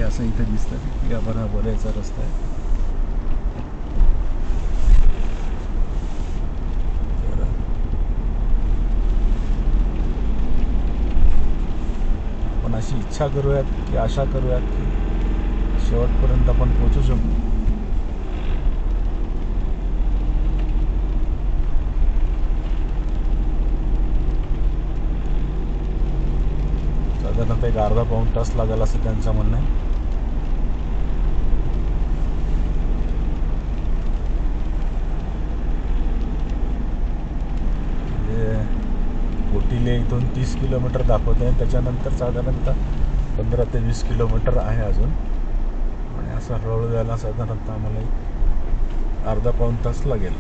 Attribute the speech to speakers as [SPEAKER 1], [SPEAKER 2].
[SPEAKER 1] असं इथे दिसतं या बरोबर याचा रस्ता आहे. आपण अशी इच्छा करूयात की आशा करूयात की शेवटपर्यंत आपण पोहोचू शकू. साधारणतः एक अर्धा पाऊण तास लागेल असं त्यांचं म्हणणं आहे. कोटिले इथून 30 किलोमीटर दाखवत आहे. त्याच्यानंतर साधारणतः 15 ते 20 किलोमीटर आहे अजून. आणि असं हळूहळू जायला साधारणतः आम्हाला अर्धा पाऊण तास लागेल.